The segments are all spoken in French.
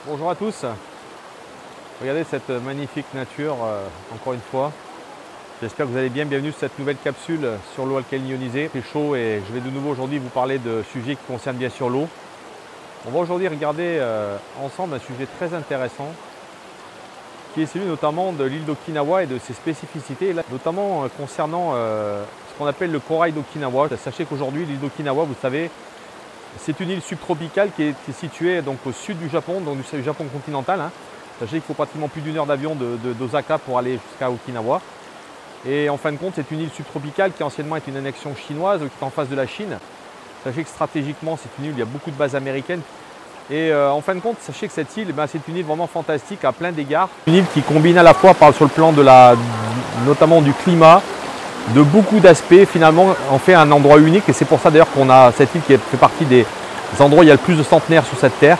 Bonjour à tous. Regardez cette magnifique nature encore une fois. J'espère que vous allez bien. Bienvenue sur cette nouvelle capsule sur l'eau alcaline ionisée. Il fait chaud et je vais de nouveau aujourd'hui vous parler de sujets qui concernent bien sûr l'eau. On va aujourd'hui regarder ensemble un sujet très intéressant qui est celui notamment de l'île d'Okinawa et de ses spécificités, notamment concernant ce qu'on appelle le corail d'Okinawa. Sachez qu'aujourd'hui l'île d'Okinawa, vous savez, c'est une île subtropicale qui est située donc au sud du Japon, donc du Japon continental. Sachez qu'il faut pratiquement plus d'une heure d'avion d'Osaka pour aller jusqu'à Okinawa. Et en fin de compte, c'est une île subtropicale qui anciennement est une annexion chinoise, qui est en face de la Chine. Sachez que stratégiquement, c'est une île où il y a beaucoup de bases américaines. Et en fin de compte, sachez que cette île, c'est une île vraiment fantastique à plein d'égards. Une île qui combine à la fois, sur le plan notamment du climat, de beaucoup d'aspects. Finalement, on fait un endroit unique et c'est pour ça d'ailleurs qu'on a cette île qui fait partie des endroits où il y a le plus de centenaires sur cette terre.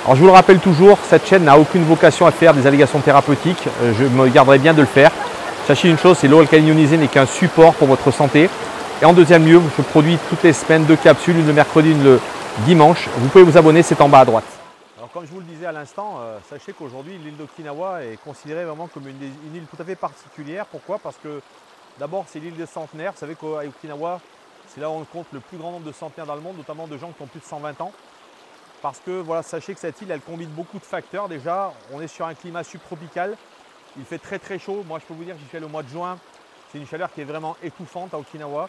Alors je vous le rappelle toujours, cette chaîne n'a aucune vocation à faire des allégations thérapeutiques. Je me garderai bien de le faire. Sachez une chose, c'est l'eau alcaline ionisée n'est qu'un support pour votre santé. Et en deuxième lieu, je produis toutes les semaines 2 capsules, une le mercredi, une le dimanche. Vous pouvez vous abonner, c'est en bas à droite. Alors comme je vous le disais à l'instant, sachez qu'aujourd'hui l'île d'Okinawa est considérée vraiment comme une île tout à fait particulière. Pourquoi? Parce que d'abord c'est l'île des centenaires. Vous savez qu'à Okinawa, c'est là où on compte le plus grand nombre de centenaires dans le monde, notamment de gens qui ont plus de 120 ans. Parce que voilà, sachez que cette île, elle combine beaucoup de facteurs. Déjà, on est sur un climat subtropical. Il fait très très chaud. Moi, je peux vous dire que j'y suis allé au mois de juin. C'est une chaleur qui est vraiment étouffante à Okinawa.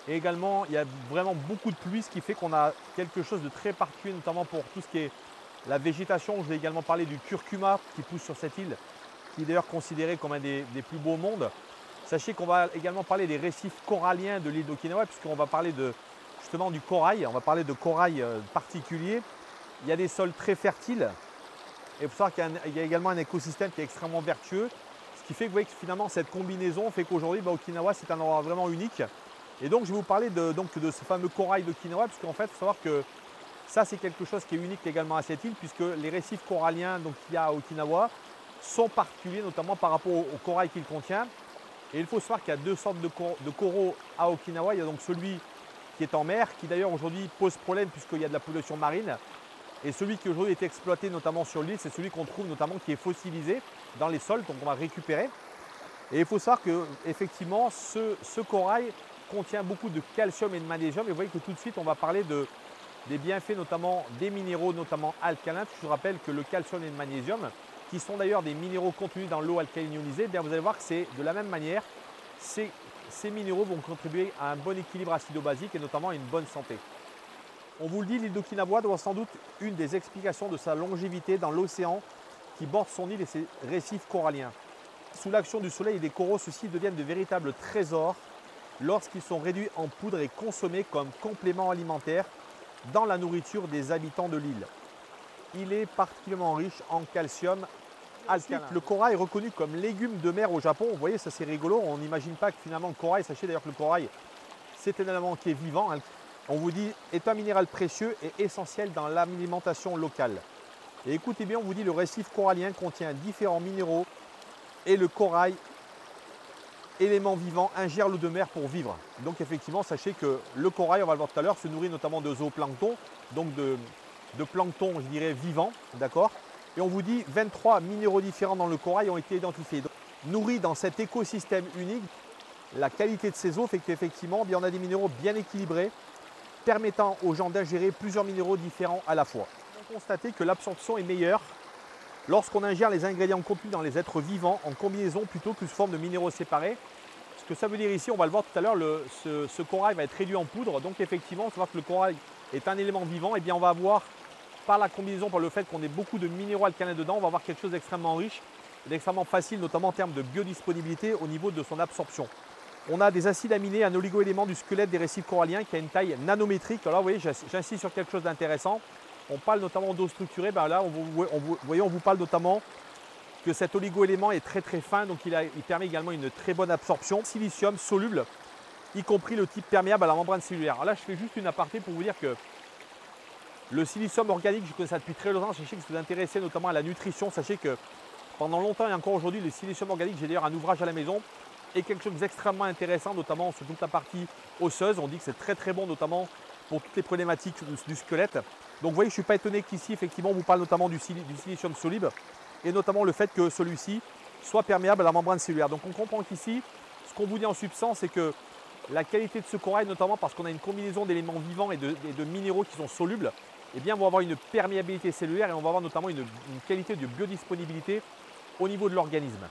Et également, il y a vraiment beaucoup de pluie, ce qui fait qu'on a quelque chose de très particulier, notamment pour tout ce qui est la végétation. Je vais également parler du curcuma qui pousse sur cette île, qui est d'ailleurs considéré comme un des plus beaux au monde. Sachez qu'on va également parler des récifs coralliens de l'île d'Okinawa, puisqu'on va parler justement du corail. On va parler de corail particulier. Il y a des sols très fertiles. Et il faut savoir qu'il y a également un écosystème qui est extrêmement vertueux. Ce qui fait que vous voyez que finalement cette combinaison fait qu'aujourd'hui Okinawa c'est un endroit vraiment unique. Et donc je vais vous parler de ce fameux corail d'Okinawa, puisqu'en fait il faut savoir que ça c'est quelque chose qui est unique également à cette île, puisque les récifs coralliens qu'il y a à Okinawa sont particuliers, notamment par rapport au corail qu'il contient. Et il faut savoir qu'il y a 2 sortes de coraux à Okinawa. Il y a donc celui qui est en mer, qui d'ailleurs aujourd'hui pose problème puisqu'il y a de la pollution marine. Et celui qui aujourd'hui est exploité notamment sur l'île, c'est celui qu'on trouve notamment qui est fossilisé dans les sols, donc on va récupérer. Et il faut savoir qu'effectivement, ce corail contient beaucoup de calcium et de magnésium. Et vous voyez que tout de suite, on va parler des bienfaits, notamment des minéraux, notamment alcalins. Je vous rappelle que le calcium et le magnésium, qui sont d'ailleurs des minéraux contenus dans l'eau alcaline ionisée, bien vous allez voir que c'est de la même manière, ces minéraux vont contribuer à un bon équilibre acido-basique et notamment à une bonne santé. On vous le dit, l'île d'Okinawa doit sans doute une des explications de sa longévité dans l'océan qui borde son île et ses récifs coralliens. Sous l'action du soleil et des coraux, ceux-ci deviennent de véritables trésors lorsqu'ils sont réduits en poudre et consommés comme complément alimentaire dans la nourriture des habitants de l'île. Il est particulièrement riche en calcium alcalin. Le corail est reconnu comme légume de mer au Japon. Vous voyez, ça c'est rigolo. On n'imagine pas que finalement le corail, sachez d'ailleurs que le corail, c'est un élément qui est vivant. On vous dit, est un minéral précieux et essentiel dans l'alimentation locale. Et écoutez bien, on vous dit, le récif corallien contient différents minéraux et le corail, élément vivant, ingère l'eau de mer pour vivre. Donc effectivement, sachez que le corail, on va le voir tout à l'heure, se nourrit notamment de zooplancton, donc de plancton, je dirais, vivant, d'accord. Et on vous dit, 23 minéraux différents dans le corail ont été identifiés. Donc, nourris dans cet écosystème unique, la qualité de ces eaux fait qu'effectivement, on a des minéraux bien équilibrés, permettant aux gens d'ingérer plusieurs minéraux différents à la fois. On constate que l'absorption est meilleure lorsqu'on ingère les ingrédients contenus dans les êtres vivants en combinaison plutôt que sous forme de minéraux séparés. Ce que ça veut dire ici, on va le voir tout à l'heure, ce corail va être réduit en poudre. Donc effectivement, on va voir que le corail est un élément vivant. Et bien on va avoir, par la combinaison, par le fait qu'on ait beaucoup de minéraux alcalins dedans, on va avoir quelque chose d'extrêmement riche, d'extrêmement facile, notamment en termes de biodisponibilité au niveau de son absorption. On a des acides aminés, un oligo-élément du squelette des récifs coralliens qui a une taille nanométrique. Alors là, vous voyez, j'insiste sur quelque chose d'intéressant. On parle notamment d'eau structurée. Ben là, on vous parle notamment que cet oligo-élément est très très fin, donc il permet également une très bonne absorption. Silicium soluble, y compris le type perméable à la membrane cellulaire. Alors là, je fais juste une aparté pour vous dire que le silicium organique, je connais ça depuis très longtemps. Sachez que si vous vous intéressez notamment à la nutrition, sachez que pendant longtemps et encore aujourd'hui, le silicium organique, j'ai d'ailleurs un ouvrage à la maison, est quelque chose d'extrêmement intéressant, notamment sur toute la partie osseuse. On dit que c'est très très bon, notamment pour toutes les problématiques du squelette. Donc vous voyez, je ne suis pas étonné qu'ici, effectivement, on vous parle notamment du silicium solide et notamment le fait que celui-ci soit perméable à la membrane cellulaire. Donc on comprend qu'ici, ce qu'on vous dit en substance, c'est que la qualité de ce corail, notamment parce qu'on a une combinaison d'éléments vivants et de minéraux qui sont solubles, eh bien, on va avoir une perméabilité cellulaire et on va avoir notamment une qualité de biodisponibilité au niveau de l'organisme.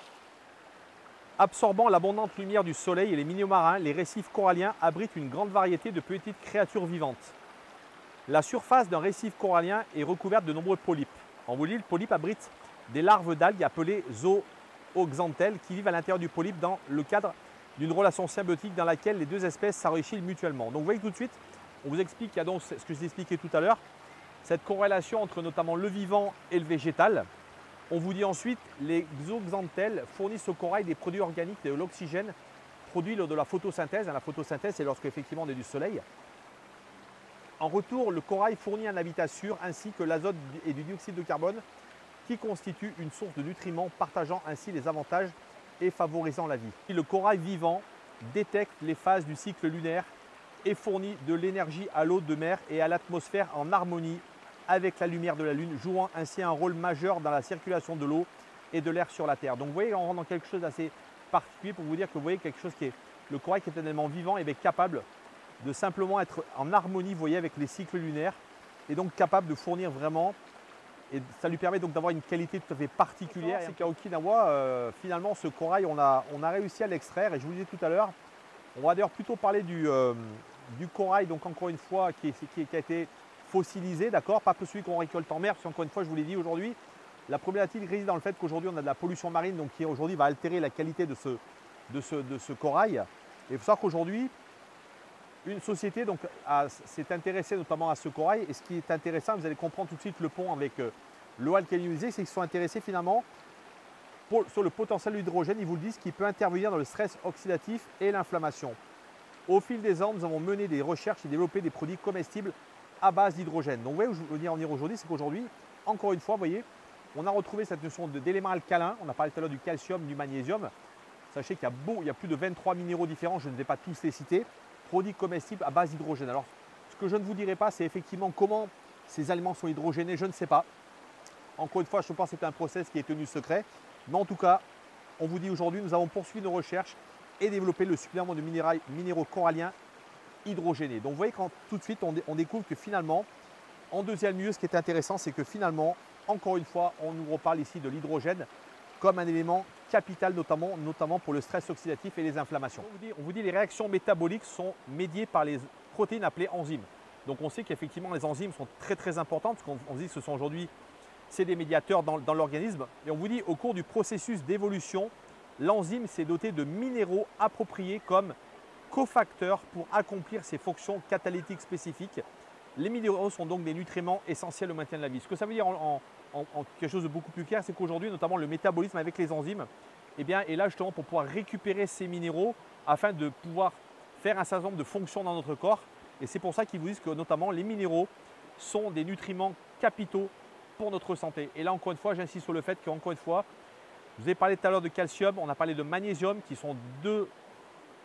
Absorbant l'abondante lumière du soleil et les milieux marins, les récifs coralliens abritent une grande variété de petites créatures vivantes. La surface d'un récif corallien est recouverte de nombreux polypes. En vous dit, le polype abrite des larves d'algues appelées zooxanthelles qui vivent à l'intérieur du polype dans le cadre d'une relation symbiotique dans laquelle les deux espèces s'enrichissent mutuellement. Donc vous voyez tout de suite, on vous explique, il y a donc ce que je vous ai expliqué tout à l'heure, cette corrélation entre notamment le vivant et le végétal. On vous dit ensuite, les zooxanthelles fournissent au corail des produits organiques et de l'oxygène produit lors de la photosynthèse. La photosynthèse, c'est lorsque effectivement on est du soleil. En retour, le corail fournit un habitat sûr ainsi que l'azote et du dioxyde de carbone qui constituent une source de nutriments, partageant ainsi les avantages et favorisant la vie. Le corail vivant détecte les phases du cycle lunaire et fournit de l'énergie à l'eau de mer et à l'atmosphère en harmonie avec la lumière de la Lune, jouant ainsi un rôle majeur dans la circulation de l'eau et de l'air sur la Terre. Donc vous voyez, on rentre dans quelque chose d'assez particulier pour vous dire que vous voyez quelque chose qui est le corail qui est un élément vivant et capable de simplement être en harmonie, vous voyez, avec les cycles lunaires et donc capable de fournir vraiment, et ça lui permet donc d'avoir une qualité tout à fait particulière. C'est qu'à Okinawa, finalement, ce corail, on a réussi à l'extraire et je vous le disais tout à l'heure, on va d'ailleurs plutôt parler du corail, donc encore une fois, qui a été fossilisé, d'accord, pas celui qu'on récolte en mer, parce qu'encore une fois, je vous l'ai dit aujourd'hui, la problématique réside dans le fait qu'aujourd'hui, on a de la pollution marine, donc qui aujourd'hui va altérer la qualité de ce corail. Et il faut savoir qu'aujourd'hui, une société s'est intéressée notamment à ce corail. Et ce qui est intéressant, vous allez comprendre tout de suite le pont avec l'eau alcalinisée, c'est qu'ils sont intéressés finalement sur le potentiel de l'hydrogène. Ils vous le disent, qui peut intervenir dans le stress oxydatif et l'inflammation. Au fil des ans, nous avons mené des recherches et développé des produits comestibles à base d'hydrogène. Donc vous voyez où je veux en venir aujourd'hui, c'est qu'aujourd'hui, encore une fois, vous voyez, on a retrouvé cette notion d'éléments alcalins. On a parlé tout à l'heure du calcium, du magnésium. Sachez qu'il y a plus de 23 minéraux différents, je ne vais pas tous les citer, produits comestibles à base d'hydrogène. Alors, ce que je ne vous dirai pas, c'est effectivement comment ces aliments sont hydrogénés, je ne sais pas. Encore une fois, je pense que c'est un process qui est tenu secret. Mais en tout cas, on vous dit aujourd'hui, nous avons poursuivi nos recherches et développé le supplément de minéraux coralliens hydrogénés. Donc vous voyez, quand tout de suite, on découvre que finalement, en deuxième lieu, ce qui est intéressant, c'est que finalement, encore une fois, on nous reparle ici de l'hydrogène comme un élément capital, notamment pour le stress oxydatif et les inflammations. On vous dit les réactions métaboliques sont médiées par les protéines appelées enzymes. Donc on sait qu'effectivement les enzymes sont très très importantes, parce qu'on dit que ce sont aujourd'hui des médiateurs dans l'organisme. Et on vous dit au cours du processus d'évolution, l'enzyme s'est dotée de minéraux appropriés comme cofacteurs pour accomplir ses fonctions catalytiques spécifiques. Les minéraux sont donc des nutriments essentiels au maintien de la vie. Ce que ça veut dire en quelque chose de beaucoup plus clair, c'est qu'aujourd'hui, notamment le métabolisme avec les enzymes, est là justement pour pouvoir récupérer ces minéraux afin de pouvoir faire un certain nombre de fonctions dans notre corps. Et c'est pour ça qu'ils vous disent que notamment les minéraux sont des nutriments capitaux pour notre santé. Et là, encore une fois, j'insiste sur le fait qu'encore une fois, je vous ai parlé tout à l'heure de calcium, on a parlé de magnésium, qui sont deux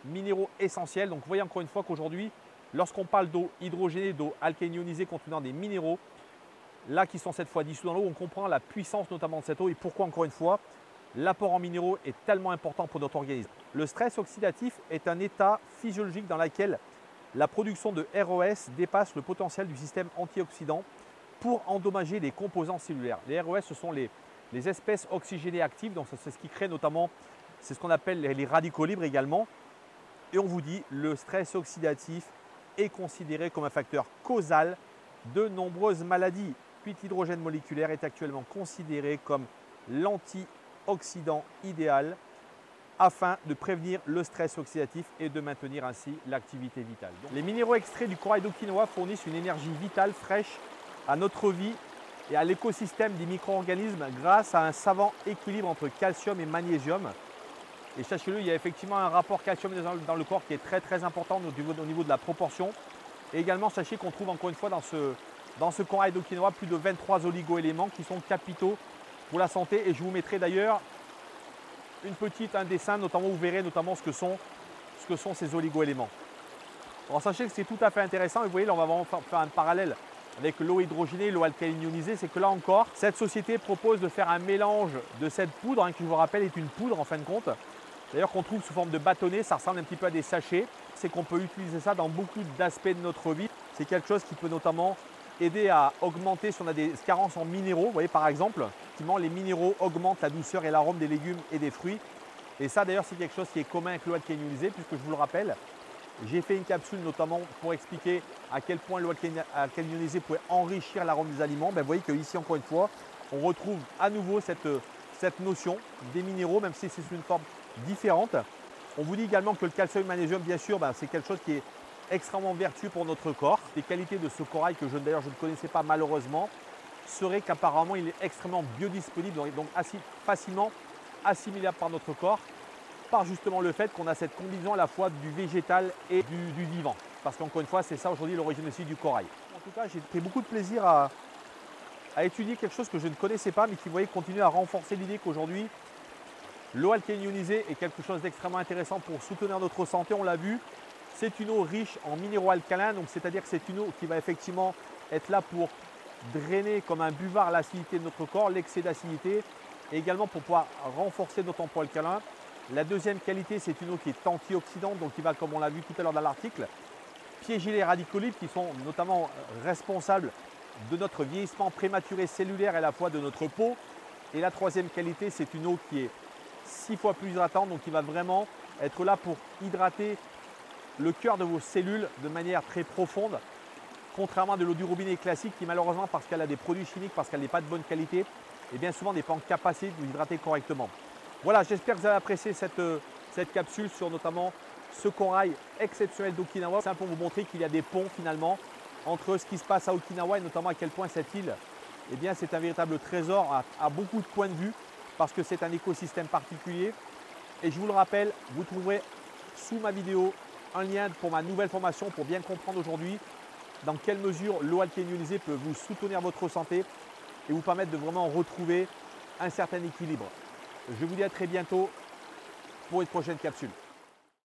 minéraux essentiels. Donc vous voyez encore une fois qu'aujourd'hui, lorsqu'on parle d'eau hydrogénée, d'eau alcaline ionisée contenant des minéraux, là qui sont cette fois dissous dans l'eau, on comprend la puissance notamment de cette eau et pourquoi encore une fois, l'apport en minéraux est tellement important pour notre organisme. Le stress oxydatif est un état physiologique dans lequel la production de ROS dépasse le potentiel du système antioxydant pour endommager les composants cellulaires. Les ROS, ce sont les espèces oxygénées actives, donc c'est ce qui crée notamment, c'est ce qu'on appelle les radicaux libres également. Et on vous dit, le stress oxydatif est considéré comme un facteur causal de nombreuses maladies. Puis l'hydrogène moléculaire est actuellement considéré comme l'antioxydant idéal afin de prévenir le stress oxydatif et de maintenir ainsi l'activité vitale. Donc, les minéraux extraits du corail d'Okinawa fournissent une énergie vitale fraîche à notre vie et à l'écosystème des micro-organismes grâce à un savant équilibre entre calcium et magnésium. Et sachez-le, il y a effectivement un rapport calcium dans le corps qui est très très important au niveau de la proportion. Et également, sachez qu'on trouve encore une fois dans ce corail d'Okinawa plus de 23 oligo-éléments qui sont capitaux pour la santé. Et je vous mettrai d'ailleurs un dessin, notamment vous verrez notamment ce que sont ces oligo-éléments. Alors sachez que c'est tout à fait intéressant et vous voyez là on va vraiment faire un parallèle avec l'eau hydrogénée et l'eau alcaline ionisée, c'est que là encore, cette société propose de faire un mélange de cette poudre, hein, qui je vous rappelle est une poudre en fin de compte, d'ailleurs qu'on trouve sous forme de bâtonnet, ça ressemble un petit peu à des sachets, c'est qu'on peut utiliser ça dans beaucoup d'aspects de notre vie. C'est quelque chose qui peut notamment aider à augmenter si on a des carences en minéraux. Vous voyez par exemple, effectivement, les minéraux augmentent la douceur et l'arôme des légumes et des fruits. Et ça d'ailleurs c'est quelque chose qui est commun avec l'eau alcaline ionisée, puisque je vous le rappelle, j'ai fait une capsule notamment pour expliquer à quel point l'eau alcaline ionisée pouvait enrichir l'arôme des aliments. Vous voyez qu'ici encore une fois, on retrouve à nouveau cette notion des minéraux, même si c'est une forme différente. On vous dit également que le calcium et le magnésium, bien sûr, c'est quelque chose qui est extrêmement vertueux pour notre corps. Les qualités de ce corail, que d'ailleurs je ne connaissais pas malheureusement, serait qu'apparemment il est extrêmement biodisponible, donc assez facilement assimilable par notre corps, par justement le fait qu'on a cette combinaison à la fois du végétal et du vivant. Parce qu'encore une fois, c'est ça aujourd'hui l'origine aussi du corail. En tout cas, j'ai pris beaucoup de plaisir à étudier quelque chose que je ne connaissais pas, mais qui, vous voyez, continue à renforcer l'idée qu'aujourd'hui, l'eau alcaline ionisée est quelque chose d'extrêmement intéressant pour soutenir notre santé, on l'a vu. C'est une eau riche en minéraux alcalins, donc c'est-à-dire que c'est une eau qui va effectivement être là pour drainer comme un buvard l'acidité de notre corps, l'excès d'acidité, et également pour pouvoir renforcer notre emploi alcalin. La deuxième qualité, c'est une eau qui est antioxydante, donc qui va, comme on l'a vu tout à l'heure dans l'article, piéger les radicaux libres qui sont notamment responsables de notre vieillissement prématuré cellulaire et à la fois de notre peau. Et la troisième qualité, c'est une eau qui est 6 fois plus hydratante, donc qui va vraiment être là pour hydrater le cœur de vos cellules de manière très profonde, contrairement à de l'eau du robinet classique qui malheureusement, parce qu'elle a des produits chimiques, parce qu'elle n'est pas de bonne qualité, et bien souvent n'est pas en capacité de vous hydrater correctement. Voilà, j'espère que vous avez apprécié cette capsule sur notamment ce corail exceptionnel d'Okinawa. C'est pour vous montrer qu'il y a des ponts finalement entre ce qui se passe à Okinawa et notamment à quel point cette île, eh bien, c'est un véritable trésor à beaucoup de points de vue, parce que c'est un écosystème particulier. Et je vous le rappelle, vous trouverez sous ma vidéo un lien pour ma nouvelle formation pour bien comprendre aujourd'hui dans quelle mesure l'eau alcaline ionisée peut vous soutenir votre santé et vous permettre de vraiment retrouver un certain équilibre. Je vous dis à très bientôt pour une prochaine capsule.